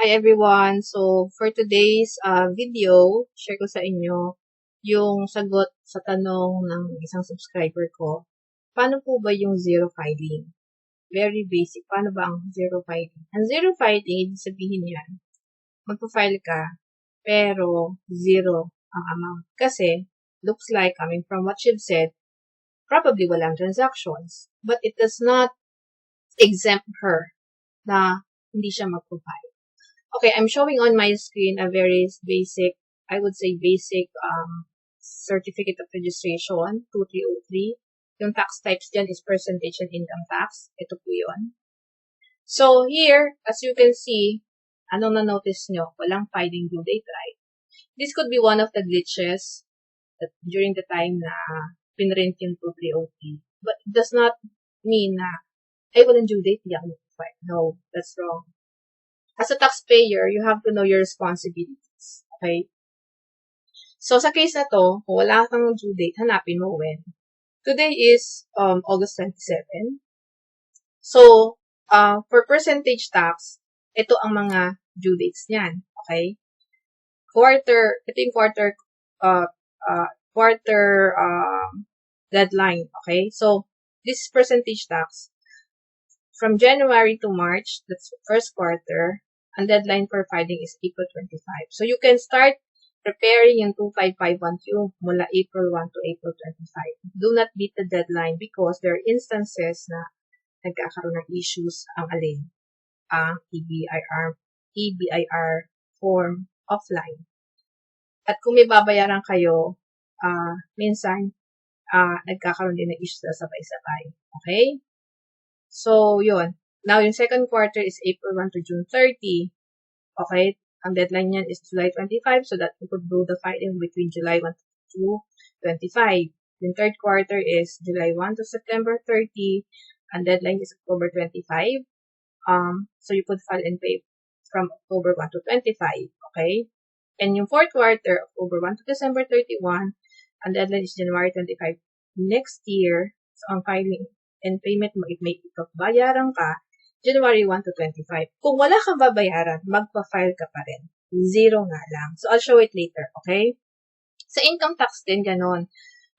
Hi everyone! So, for today's video, share ko sa inyo yung sagot sa tanong ng isang subscriber ko. Paano po ba yung zero filing? Very basic. Paano ba ang zero filing? Ang zero filing, ibig sabihin yan, magpa-file ka, pero zero ang amount. Kasi, looks like, coming from what you've said, probably walang transactions. But it does not exempt her na hindi siya magpa-file. Okay, I'm showing on my screen a very basic, I would say basic certificate of registration, 2303. Yung tax types dyan is percentage and income tax. Ito po yun. So here, as you can see, anong na-notice nyo? Walang filing due date, right? This could be one of the glitches that during the time na pinrint yung 2303. But it does not mean na, ay, walang due date, hindi ako mag-file. No, that's wrong. As a taxpayer, you have to know your responsibilities. Okay? So, sa case na to, kung wala kang due date, hanapin mo when. Today is August 27. So, for percentage tax, ito ang mga due dates niyan. Okay? Ito yung quarter deadline. Okay? So, this percentage tax, from January to March, that's first quarter, ang deadline for filing is April 25. So, you can start preparing yung 2551Q mula April 1 to April 25. Do not beat the deadline because there are instances na nagkakaroon ng issues ang alin, ang EBIR form offline. At kung may babayaran kayo, minsan, nagkakaroon din ng issues na sabay-sabay. Okay? So, yun. Now, yung second quarter is April 1 to June 30. Okay? Ang deadline niyan is July 25, so that you could do the filing between July 1 to 25. Yung third quarter is July 1 to September 30. Ang deadline is October 25. So, you could file and pay from October 1 to 25. Okay? And yung fourth quarter, October 1 to December 31. Ang deadline is January 25 next year. So, ang filing and payment mo, if may bayaran ka, January 1 to 25. Kung wala kang babayaran, magpa-file ka pa rin. Zero nga lang. So, I'll show it later, okay? Sa income tax din, ganon.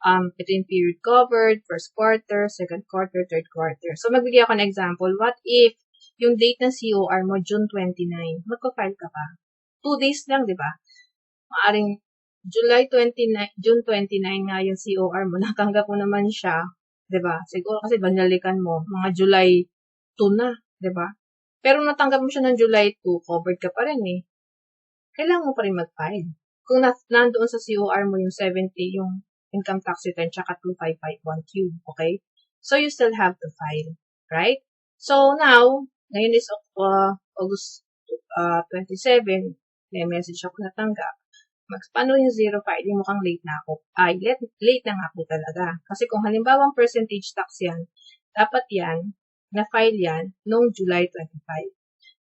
Ito yung period covered, first quarter, second quarter, third quarter. So, magbigay ako ng example. What if yung date ng COR mo, June 29, magpa-file ka pa? 2 days lang, di ba? Maaring June 29 nga yung COR mo, natanggap mo naman siya, 'di ba? Siguro kasi banalikan mo, mga July 2 na, 'di ba? Pero natanggap mo siya ng July 2, covered ka pa rin eh. Kailangan mo pa rin mag-file. Kung nandoon sa COR mo yung 70, yung income tax return, tsaka 2551Q, okay? So, you still have to file, right? So, now, ngayon is August 27, may message ako natanggap. Paano yung zero filing? Mukhang late na ako. Late na nga po talaga. Kasi kung halimbawa percentage tax yan, dapat yan, na-file yan, noong July 25.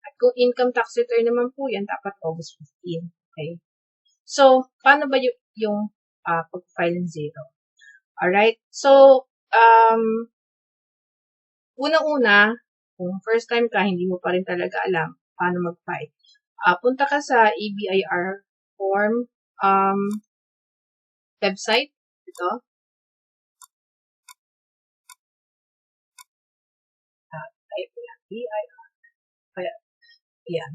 At kung income tax return naman po yan, dapat August 15. Okay? So, paano ba yung pag-file ng zero? Alright? So, unang-una, kung first time ka, hindi mo pa rin talaga alam paano mag-file. Punta ka sa EBIR form website. Ito. Type lang.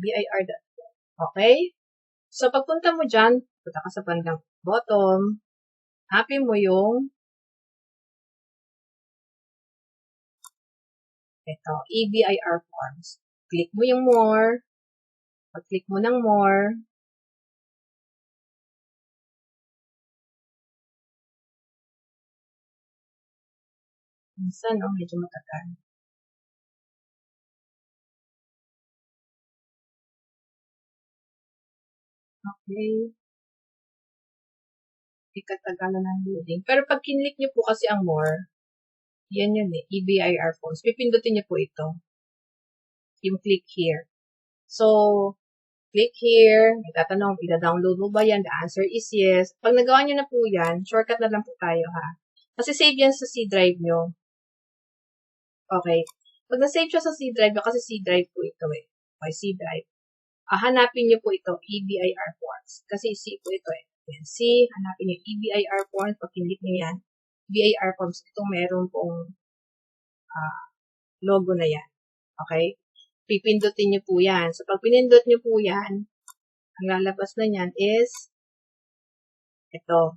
BIR.com. Okay? So, pagpunta mo dyan, punta ka sa bandang bottom, hanapin mo yung ito, EBIR forms. Click mo yung more. Pag-click mo ng more, minsan, medyo matagal. Okay. Ikatagalan ng loading. Pero pag kinlik nyo po kasi ang more, yan yun eh, EBIR forms. Pipindutin nyo po ito. Yung click here. So, click here. May tatanong, ida-download mo ba yan? The answer is yes. Pag nagawa nyo na po yan, shortcut na lang po tayo ha. Kasi save yan sa C drive nyo. Okay. Pag na-save siya sa C drive nyo, kasi C drive po ito eh. Okay, C drive. hanapin niyo po ito, EBIR forms. Kasi C po ito eh. Yan, C, hanapin niyo EBIR forms. Pag click niyo yan, EBIR forms, itong meron pong logo na yan. Okay? Pipindutin niyo po yan. So, pag pinindot niyo po yan, ang lalabas na yan is ito.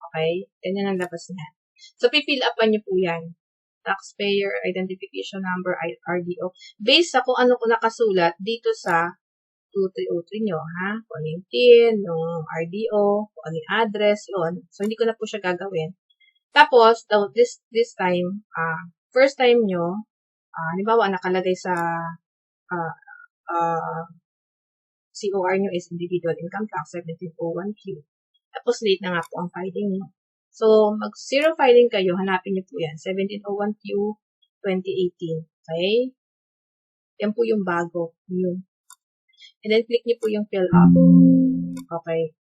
Okay? Ganyan ang labas niya. So, pipill upan niyo po yan. Taxpayer Identification Number, RDO. Based sa kung ano po nakasulat dito sa 2303 nyo, ha? Kung ano yung PIN, yung RDO, kung ano yung address, yun. So, hindi ko na po siya gagawin. Tapos, this time, first time nyo, halimbawa, nakalagay sa COR nyo is Individual Income Tax 1701Q. Tapos, late na nga po ang filing nyo. So, mag-zero filing kayo, hanapin nyo po yan, 1701Q 2018. Okay? Yan po yung bago. Yun. And then, click nyo po yung fill up. Okay.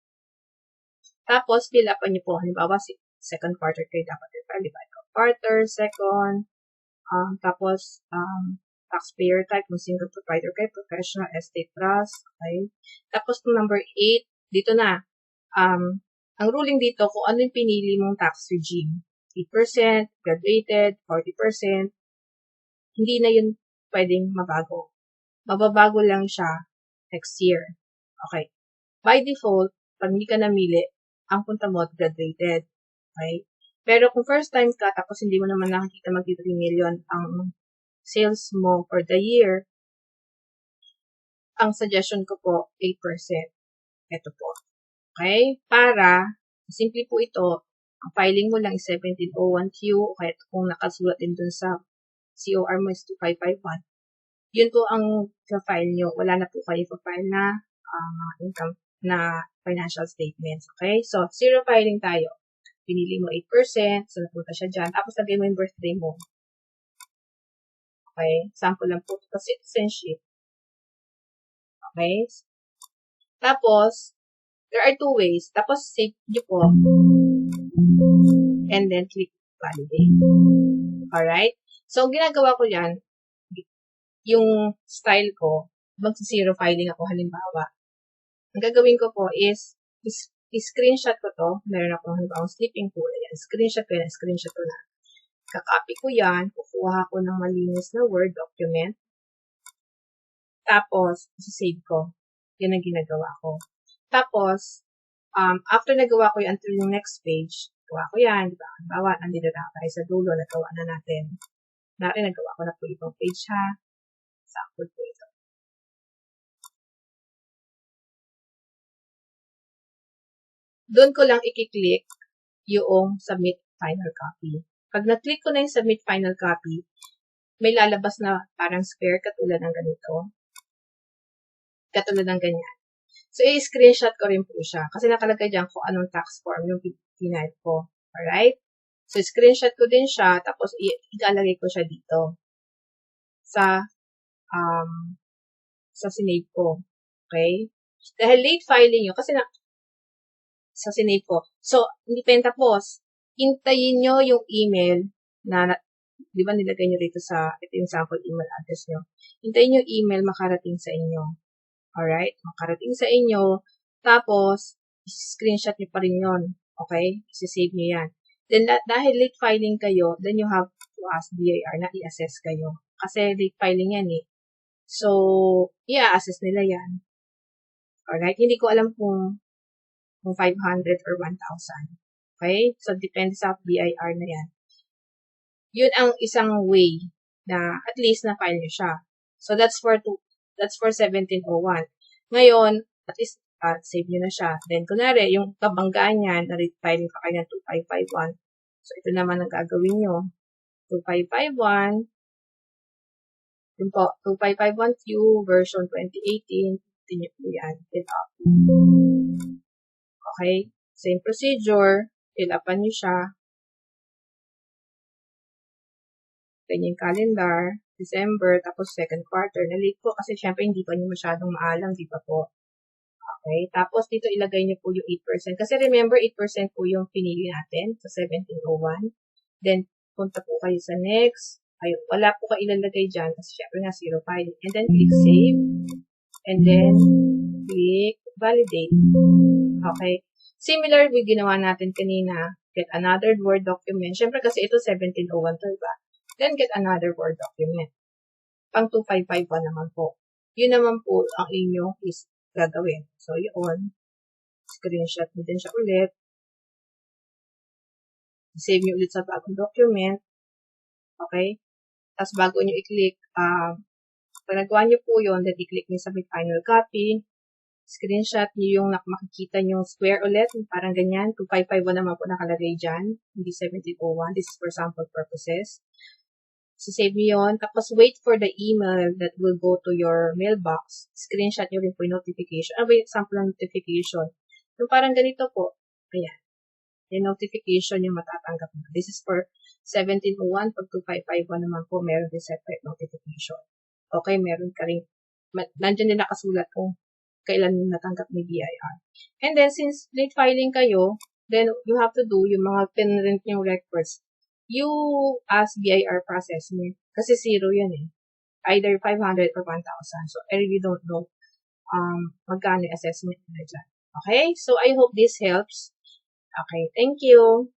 Tapos, fill upan nyo po. Halimbawa, second quarter kayo dapat i-file. Diba? Quarter, second, tapos, taxpayer type, kung single provider kayo, professional, estate trust. Okay. Tapos, number 8, dito na. Ang ruling dito, kung ano yung pinili mong tax regime. 8%, graduated, 40%, hindi na yun pwedeng mabago. Mababago lang siya next year. Okay. By default, pag hindi ka namili, ang punta mo graduated. Okay. Pero kung first time ka, tapos hindi mo naman nakikita mag-3 million ang sales mo for the year, ang suggestion ko po, 8%. Ito po. Okay? Para, simple po ito, ang filing mo lang is 1701Q, okay, kung nakasulat din dun sa COR mo is 2551. Yun po ang file nyo. Wala na po kayo file na income na financial statements. Okay? So, zero filing tayo. Pinili mo 8%, so napunta siya dyan. Tapos, lagay mo yung birthday mo. Okay? Sample lang po ito. Citizenship. Okay? Tapos, there are two ways. Tapos, save nyo po. And then, click validate. Alright? So, ginagawa ko yan, yung style ko, mag-zero filing ako halimbawa. Ang gagawin ko po is screenshot ko to. Meron akong halimbawa slipping tool. Ayan, screenshot ko yan. Screenshot ko na. Kakopy ko yan. Kukuha ko ng malinis na Word document. Tapos, save ko. Yan ang ginagawa ko. Tapos, after nagawa ko yan until yung next page, gawa ko yan. Diba? Halimbawa, nandito na tayo sa dulo. Nagawa na natin. Nagawa ko na po ibang page ha. Sample po ito. Doon ko lang i-click yung submit final copy. Pag na-click ko na yung submit final copy, may lalabas na parang square katulad ng ganito. Katulad ng ganyan. So, i-screenshot ko rin po siya. Kasi nakalagay dyan kung anong tax form yung pinayad ko. Alright? So, screenshot ko din siya. Tapos, ilalagay ko siya dito. Sa sinave ko. Okay? Dahil late filing nyo, kasi sa sinave ko. So, hindi pa yun tapos. Hintayin nyo yung email na, di ba nilagay nyo dito sa, ito yung sample email address nyo. Hintayin nyo yung email makarating sa inyo. Alright? Makarating sa inyo. Tapos, screenshot nyo pa rin yun. Okay? Isisave nyo yan. Then, dahil late filing kayo, then you have to ask BIR na i-assess kayo. Kasi late filing yan eh. So, i-assess nila yan. Alright? Hindi ko alam kung 500 or 1,000. Okay? So, depende sa BIR na yan. Yun ang isang way na at least na-file nyo siya. So, that's for 1701. Ngayon, at least, save nyo na siya. Then, kunwari, yung kabanggaan niyan, na-file nyo pa kayo ng 2551. So, ito naman ang gagawin nyo. 2551. Yun po, 2551Q version 2018. Ito po yan. Fill up. Okay? Same procedure. Fill upan nyo siya. Ganyan yung calendar. December, tapos second quarter. Na-late po kasi syempre hindi pa nyo masyadong maalam, di ba po? Okay? Tapos dito ilagay nyo po yung 8%. Kasi remember, 8% po yung pinili natin sa 1701. Then, punta po kayo sa next. Ayun, wala po kayo ilalagay dyan kasi syempre nga zero filing. And then, click save. And then, click validate. Okay. Similar with ginawa natin kanina, get another Word document. Siyempre kasi ito 1701 ba? Then get another Word document. Pang 2551 naman po. Yun naman po ang inyo is gagawin. So, yun. Screenshot mo din siya ulit. Save nyo ulit sa bagong document. Okay? Tapos bago nyo i-click, pag nagawa nyo po yun, then i-click nyo sa final copy. Screenshot nyo yung makikita nyo square ulit. Parang ganyan. 2551 naman po nakalagay dyan. Hindi 1701. This is for sample purposes. So, save nyo yun. Tapos, wait for the email that will go to your mailbox. Screenshot nyo rin po yung notification. Wait, sample notification. Yung parang ganito po. Ayan. Yung notification yung matatanggap mo. This is for 1701. Pag 2551 naman po, meron din separate notification. Okay, meron ka rin. Nandiyan din nakasulat kung kailan natanggap ni BIR. And then, since late filing kayo, then you have to do yung mga pinrint yung records. You ask BIR process mo. Kasi zero yun eh. Either 500 or 1,000. So, I really don't know magkano assessment nila dyan. Okay? So, I hope this helps. Okay, thank you.